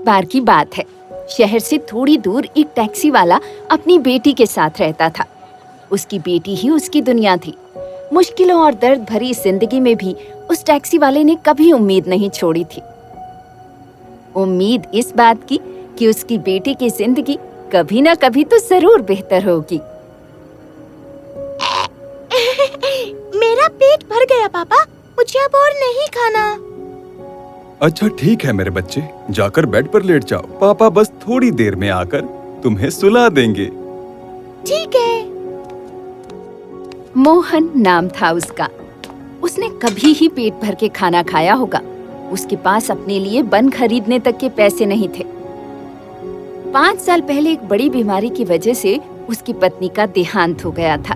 बार की बात है। शहर से थोड़ी दूर एक टैक्सी वाला अपनी बेटी के साथ रहता था। उसकी बेटी ही उसकी दुनिया थी। मुश्किलों और दर्द भरी जिंदगी में भी उस टैक्सी वाले ने कभी उम्मीद नहीं छोड़ी थी। उम्मीद इस बात की कि उसकी बेटी की जिंदगी कभी न कभी तो जरूर बेहतर होगी। मेरा पेट भर गया पापा, मुझे अब और नहीं खाना। अच्छा ठीक है मेरे बच्चे, जाकर बेड पर लेट जाओ। पापा बस थोड़ी देर में आकर तुम्हें सुला देंगे। ठीक है। मोहन नाम था उसका। उसने कभी ही पेट भर के खाना खाया होगा। उसके पास अपने लिए बन खरीदने तक के पैसे नहीं थे। 5 साल पहले एक बड़ी बीमारी की वजह से उसकी पत्नी का देहांत हो गया था।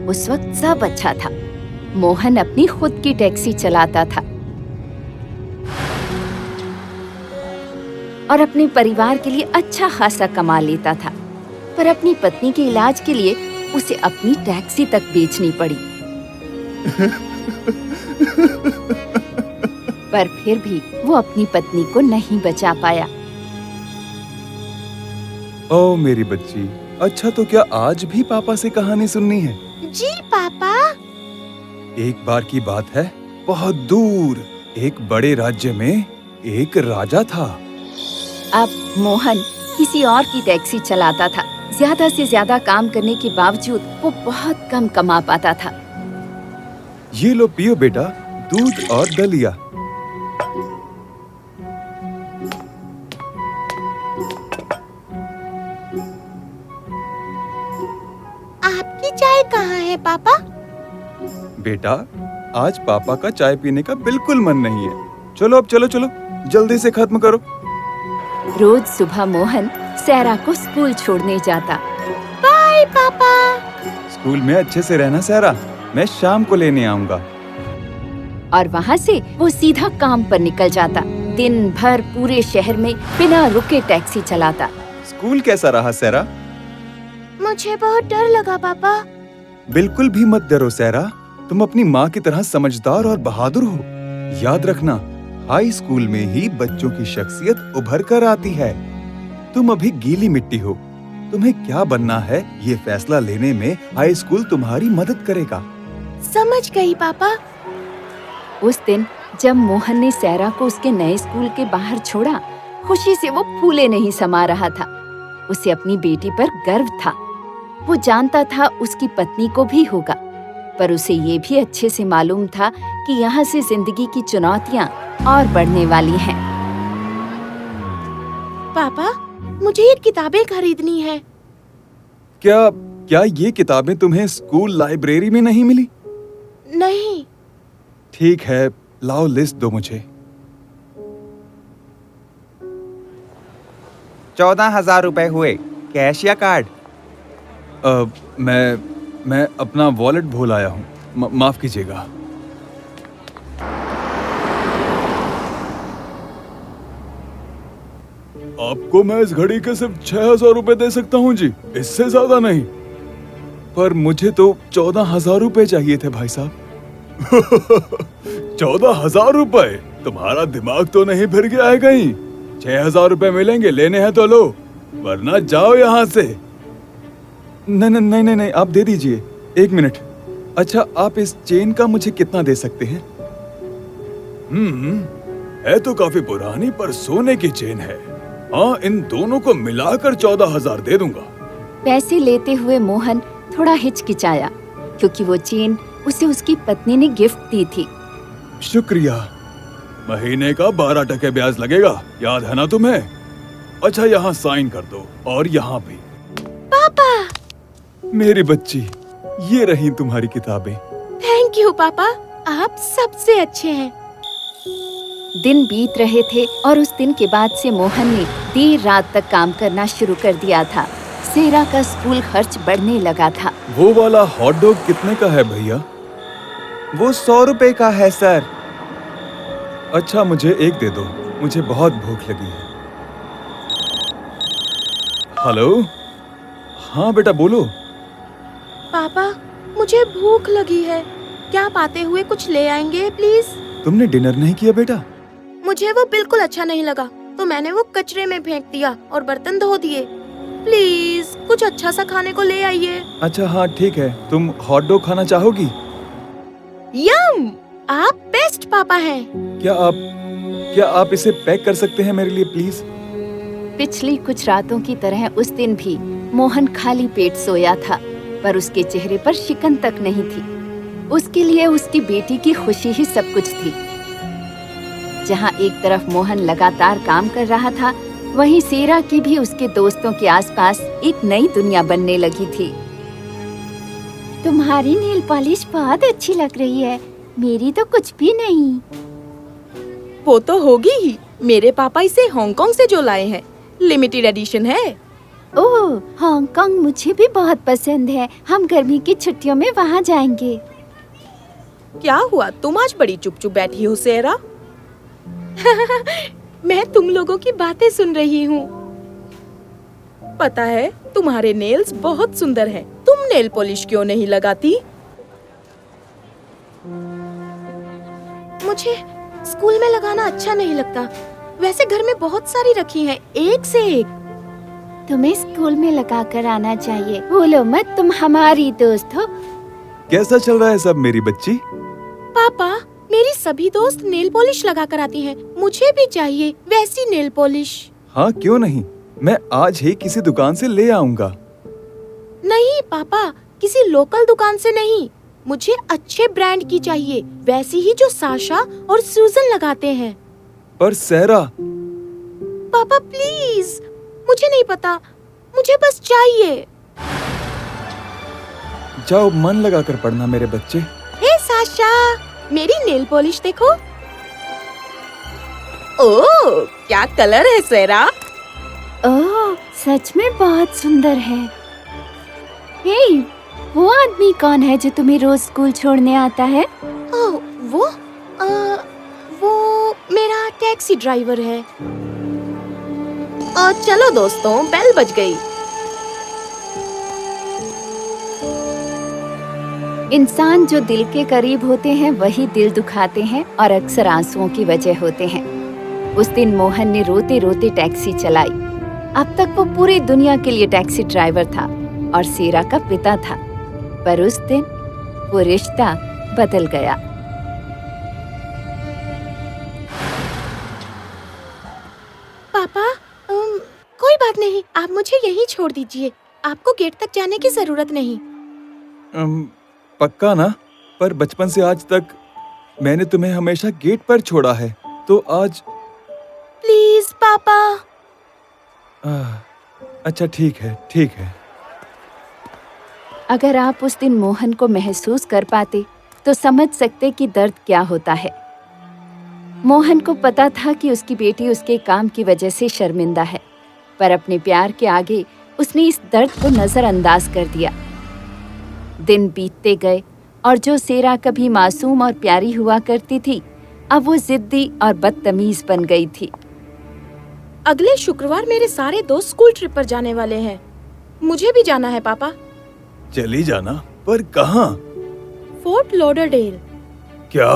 उस वक्त सब अच्छा था। मोहन अपनी खुद की टैक्सी चलाता था और अपने परिवार के लिए अच्छा खासा कमा लेता था। पर अपनी पत्नी के इलाज के लिए उसे अपनी टैक्सी तक बेचनी पड़ी। पर फिर भी वो अपनी पत्नी को नहीं बचा पाया। ओ मेरी बच्ची, अच्छा तो क्या आज भी पापा से कहानी सुननी है? जी पापा। एक बार की बात है, बहुत दूर एक बड़े राज्य में एक राजा था। अब मोहन किसी और की टैक्सी चलाता था। ज्यादा से ज्यादा काम करने के बावजूद वो बहुत कम कमा पाता था। ये लो पियो बेटा, दूध और दलिया। आपकी चाय कहाँ है पापा? बेटा, आज पापा का चाय पीने का बिल्कुल मन नहीं है। चलो अब चलो जल्दी से खत्म करो। रोज सुबह मोहन सैरा को स्कूल छोड़ने जाता। बाय पापा। स्कूल में अच्छे से रहना सैरा, मैं शाम को लेने आऊंगा। और वहाँ से वो सीधा काम पर निकल जाता। दिन भर पूरे शहर में बिना रुके टैक्सी चलाता। स्कूल कैसा रहा सैरा? मुझे बहुत डर लगा पापा। बिल्कुल भी मत डरो सैरा, तुम अपनी माँ की तरह समझदार और बहादुर हो। याद रखना, हाई स्कूल में ही बच्चों की शख्सियत उभर कर आती है। तुम अभी गीली मिट्टी हो। तुम्हें क्या बनना है ये फैसला लेने में हाई स्कूल तुम्हारी मदद करेगा। समझ गई पापा। उस दिन जब मोहन ने सैरा को उसके नए स्कूल के बाहर छोड़ा, खुशी से वो फूले नहीं समा रहा था। उसे अपनी बेटी पर गर्व था। वो जानता था उसकी पत्नी को भी होगा, पर उसे ये भी अच्छे से मालूम था कि यहाँ से जिंदगी की चुनौतियाँ और बढ़ने वाली हैं। पापा, मुझे ये किताबें खरीदनी है। क्या ये किताबें तुम्हें स्कूल लाइब्रेरी में नहीं मिली? नहीं। ठीक है, लाओ लिस्ट दो मुझे। 14,000 रुपए हुए, कैश या कार्ड? मैं अपना वॉलेट भूल आया हूँ, माफ कीजिएगा। आपको मैं इस घड़ी के सिर्फ 6,000 रुपए दे सकता हूँ जी, इससे ज्यादा नहीं। पर मुझे तो 14,000 रुपए चाहिए थे भाई साहब। 14,000 रुपए? तुम्हारा दिमाग तो नहीं फिर गया है कहीं? 6,000 रुपए मिलेंगे, लेने हैं तो लो, वरना जाओ यहाँ से। नहीं, आप दे दीजिए। 1 मिनट। अच्छा, आप इस चेन का मुझे कितना दे सकते हैं? है तो काफी पुरानी, पर सोने की चेन है। हाँ, इन दोनों को मिलाकर 14,000 दे दूंगा। पैसे लेते हुए मोहन थोड़ा हिचकिचाया, क्योंकि वो चेन उसे उसकी पत्नी ने गिफ्ट दी थी। शुक्रिया। महीने का 12% ब्याज लगेगा, याद है ना तुम्हें? अच्छा, यहाँ साइन कर दो, और यहाँ भी। पापा। मेरी बच्ची, ये रही तुम्हारी किताबें। थैंक यू पापा, आप सबसे अच्छे हैं। दिन बीत रहे थे और उस दिन के बाद से मोहन ने देर रात तक काम करना शुरू कर दिया था। सैरा का स्कूल खर्च बढ़ने लगा था। वो वाला हॉट डॉग कितने का है भैया? वो 100 रुपए का है सर। अच्छा, मुझे एक दे दो, मुझे बहुत भूख लगी है। हेलो? हाँ बेटा, बोलो। पापा, मुझे भूख लगी है, क्या आप आते हुए कुछ ले आएंगे प्लीज? तुमने डिनर नहीं किया बेटा? मुझे वो बिल्कुल अच्छा नहीं लगा। तो मैंने वो कचरे में फेंक दिया और बर्तन धो दिए। प्लीज कुछ अच्छा सा खाने को ले आइए। अच्छा हाँ ठीक है, तुम हॉट डॉग खाना चाहोगी? यम, आप बेस्ट पापा हैं। क्या आप इसे पैक कर सकते हैं मेरे लिए प्लीज? पिछली कुछ रातों की तरह उस दिन भी मोहन खाली पेट सोया था, पर उसके चेहरे पर शिकन तक नहीं थी। उसके लिए उसकी बेटी की खुशी ही सब कुछ थी। जहाँ एक तरफ मोहन लगातार काम कर रहा था, वहीं सेरा की भी उसके दोस्तों के आसपास एक नई दुनिया बनने लगी थी। तुम्हारी नेल पॉलिश बहुत अच्छी लग रही है, मेरी तो कुछ भी नहीं। वो तो होगी ही, मेरे पापा इसे हांगकांग से जो लाए हैं, लिमिटेड एडिशन है। ओह, हांगकांग मुझे भी बहुत पसंद है। हम गर्मी की छुट्टियों में वहाँ जाएंगे। क्या हुआ, तुम आज बड़ी चुप चुप बैठी हो सेरा? मैं तुम लोगों की बातें सुन रही हूँ। पता है तुम्हारे नेल्स बहुत सुंदर हैं। तुम नेल पॉलिश क्यों नहीं लगाती? मुझे स्कूल में लगाना अच्छा नहीं लगता। वैसे घर में बहुत सारी रखी हैं, एक से एक। तुम्हें स्कूल में लगा कर आना चाहिए। भूलो मत, तुम हमारी दोस्त हो। कैसा चल रहा है सब मेरी बच्ची? पापा, मेरी सभी दोस्त नेल पॉलिश लगा कर आती हैं। मुझे भी चाहिए वैसी नेल पॉलिश। हाँ क्यों नहीं, मैं आज ही किसी दुकान से ले आऊंगा। नहीं पापा, किसी लोकल दुकान से नहीं, मुझे अच्छे ब्रांड की चाहिए, वैसी ही जो साशा और सूजन लगाते हैं। पर सेरा, पापा प्लीज, मुझे नहीं पता, मुझे बस चाहिए। जाओ मन लगा कर पढ़ना मेरे बच्चे। हे साशा, मेरी नेल पॉलिश देखो। ओह, क्या कलर है सेरा। ओह, सच में बहुत सुंदर है। हे, वो आदमी कौन है जो तुम्हें रोज स्कूल छोड़ने आता है? ओह, वो मेरा टैक्सी ड्राइवर है। चलो दोस्तों, बेल बज गई। इंसान जो दिल के करीब होते हैं वही दिल दुखाते हैं और अक्सर आंसुओं की वजह होते हैं। उस दिन मोहन ने रोते रोते टैक्सी चलाई। अब तक वो पूरी दुनिया के लिए टैक्सी ड्राइवर था और सेरा का पिता था, पर उस दिन वो रिश्ता बदल गया। पापा, कोई बात नहीं, आप मुझे यहीं छोड़ दीजिए। आपको गेट तक जाने की जरूरत नहीं। पक्का ना? पर बचपन से आज तक मैंने तुम्हें हमेशा गेट पर छोड़ा है, तो आज प्लीज पापा। अच्छा ठीक है। अगर आप उस दिन मोहन को महसूस कर पाते तो समझ सकते कि दर्द क्या होता है। मोहन को पता था कि उसकी बेटी उसके काम की वजह से शर्मिंदा है, पर अपने प्यार के आगे उसने इस दर्द को नजरअंदाज कर दिया। दिन बीतते गए और जो सेरा कभी मासूम और प्यारी हुआ करती थी, अब वो जिद्दी और बदतमीज बन गई थी। अगले शुक्रवार मेरे सारे दोस्त स्कूल ट्रिप पर जाने वाले हैं। मुझे भी जाना है पापा। चली जाना, पर कहाँ? Fort Lauderdale. क्या?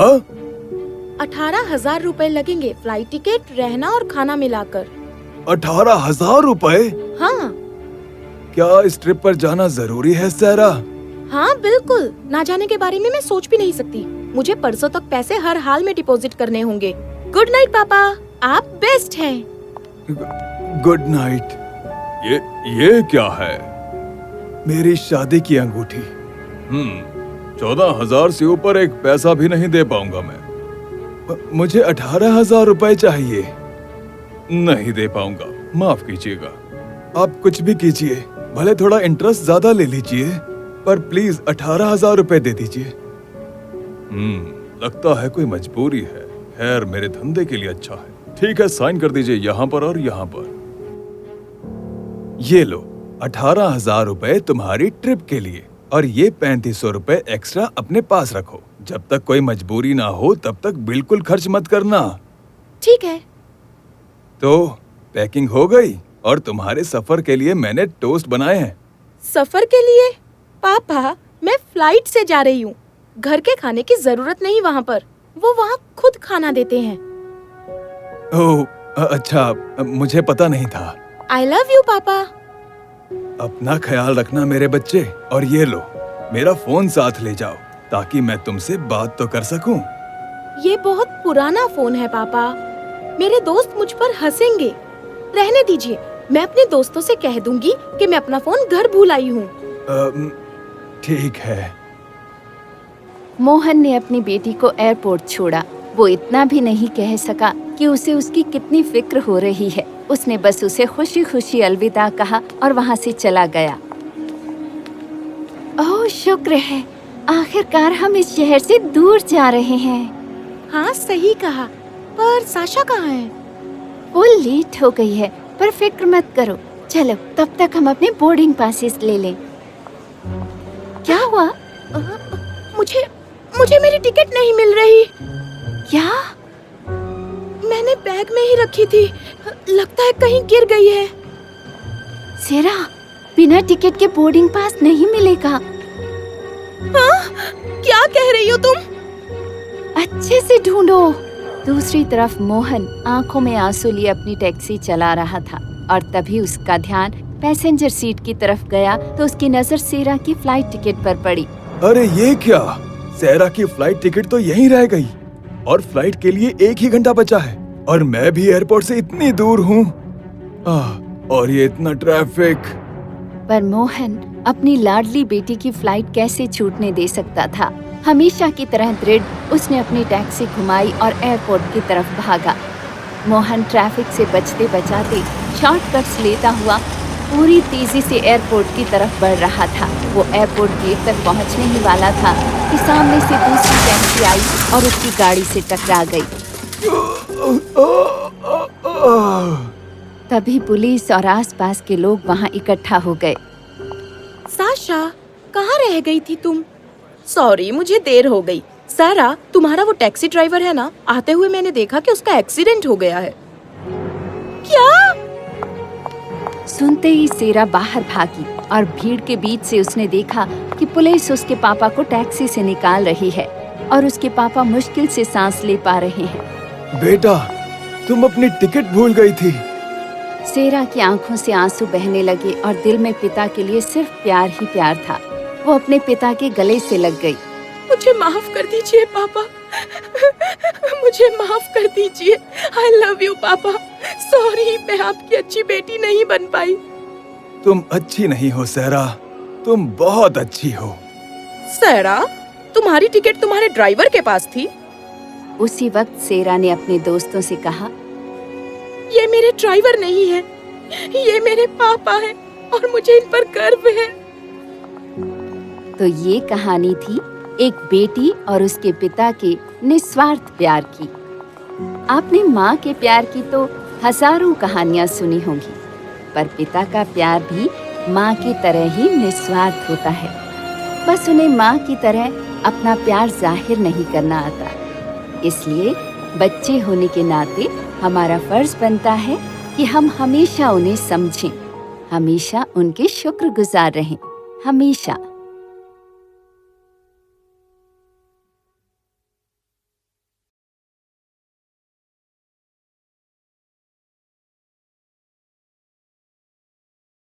18,000 रुपए लगेंगे, फ्लाइट टिकट, रहना और खाना मिलाकर। 18,000 रुपए? हाँ क्या इस ट्रिप पर जाना जरूरी है सेरा? हाँ बिल्कुल, ना जाने के बारे में मैं सोच भी नहीं सकती। मुझे परसों तक पैसे हर हाल में डिपॉजिट करने होंगे। गुड नाइट पापा, आप बेस्ट हैं। Good night. ये क्या है? मेरी शादी की अंगूठी। 14,000 से ऊपर एक पैसा भी नहीं दे पाऊंगा मैं। मुझे 18,000 रुपए चाहिए। नहीं दे पाऊंगा, माफ कीजिएगा। आप कुछ भी कीजिए, भले थोड़ा इंटरेस्ट ज्यादा ले लीजिए, पर प्लीज 18,000 रुपए दे दीजिए। लगता है कोई मजबूरी है। खैर, मेरे धंधे के लिए अच्छा है। ठीक है, साइन कर दीजिए यहाँ पर और यहाँ पर। ये लो, 18,000 रुपए तुम्हारी ट्रिप के लिए, और ये 3,500 रुपए एक्स्ट्रा अपने पास रखो। जब तक कोई मजबूरी ना हो तब तक बिल्कुल खर्च मत करना। ठीक है। तो पैकिंग हो गई और तुम्हारे सफर के लिए मैंने टोस्ट बनाए हैं। सफर के लिए? पापा, मैं फ्लाइट से जा रही हूँ। घर के खाने की जरूरत नहीं वहाँ पर। वो वहाँ खुद खाना देते हैं। ओह, अच्छा, मुझे पता नहीं था। आई लव यू पापा। अपना ख्याल रखना मेरे बच्चे, और ये लो, मेरा फोन साथ ले जाओ ताकि मैं तुमसे बात तो कर सकूं। ये बहुत पुराना फोन है पापा, मेरे दोस्त मुझ पर हंसेंगे। रहने दीजिए, मैं अपने दोस्तों से कह दूंगी कि मैं अपना फोन घर भूल आई हूँ। ठीक है। मोहन ने अपनी बेटी को एयरपोर्ट छोड़ा। वो इतना भी नहीं कह सका कि उसे उसकी कितनी फिक्र हो रही है। उसने बस उसे खुशी खुशी अलविदा कहा और वहाँ से चला गया। ओह, शुक्र है, आखिरकार हम इस शहर से दूर जा रहे हैं। हाँ सही कहा, पर साशा कहाँ है? वो लेट हो गई है, पर फिक्र मत करो। चलो, तब तक हम अपने बोर्डिंग पासेस ले लें। क्या हुआ? मुझे मेरी टिकट नहीं मिल रही। क्या? मैंने बैग में ही रखी थी, लगता है कहीं गिर गई है। सेरा, बिना टिकट के बोर्डिंग पास नहीं मिलेगा। हाँ? क्या कह रही हो तुम? अच्छे से ढूंढो। दूसरी तरफ मोहन आंखों में आंसू लिए अपनी टैक्सी चला रहा था और तभी उसका ध्यान पैसेंजर सीट की तरफ गया तो उसकी नजर सेरा की फ्लाइट टिकट पर पड़ी। अरे ये क्या, सेरा की फ्लाइट टिकट तो यहीं रह गई और फ्लाइट के लिए 1 ही घंटा बचा है और मैं भी एयरपोर्ट से इतनी दूर हूँ। और ये इतना ट्रैफिक। पर मोहन अपनी लाडली बेटी की फ्लाइट कैसे छूटने दे सकता था। हमेशा की तरह दृढ़ उसने अपनी टैक्सी घुमाई और एयरपोर्ट की तरफ भागा। मोहन ट्रैफिक से बचते बचाते शॉर्टकट्स लेता हुआ पूरी तेजी से एयरपोर्ट की तरफ बढ़ रहा था। वो एयरपोर्ट गेट तक पहुंचने ही वाला था कि सामने से दूसरी टैक्सी आई और उसकी गाड़ी से टकरा गई। तभी पुलिस और आसपास के लोग वहां इकट्ठा हो गए। साशा, कहाँ रह गई थी तुम? सॉरी, मुझे देर हो गई। सारा, तुम्हारा वो टैक्सी ड्राइवर है ना, आते हुए मैंने देखा कि उसका एक्सीडेंट हो गया है। क्या? सुनते ही सेरा बाहर भागी और भीड़ के बीच से उसने देखा कि पुलिस उसके पापा को टैक्सी से निकाल रही है और उसके पापा मुश्किल से सांस ले पा रहे हैं। बेटा, तुम अपनी टिकट भूल गई थी। सेरा की आंखों से आंसू बहने लगे और दिल में पिता के लिए सिर्फ प्यार ही प्यार था। वो अपने पिता के गले से लग गई। मुझे माफ कर दीजिए पापा, मुझे माफ कर दीजिए। आई लव यू पापा। सॉरी, मैं आपकी अच्छी बेटी नहीं बन पाई। तुम अच्छी नहीं हो सेरा, तुम बहुत अच्छी हो। सेरा, तुम्हारी टिकट तुम्हारे ड्राइवर के पास थी? उसी वक्त सेरा ने अपने दोस्तों से कहा, ये मेरे ड्राइवर नहीं है, ये मेरे पापा हैं और मुझे इन पर गर्व है। तो ये कहानी थी एक बेटी और उसके पिता के निस्वार्थ प्यार की। आपने माँ के प्यार की तो हजारों कहानियां सुनी होंगी, पर पिता का प्यार भी माँ की तरह ही निस्वार्थ होता है। बस उन्हें माँ की तरह अपना प्यार जाहिर नहीं करना आता। इसलिए बच्चे होने के नाते हमारा फर्ज बनता है कि हम हमेशा उन्हें समझें, हमेशा उनके शुक्रगुजार रहें, हमेशा।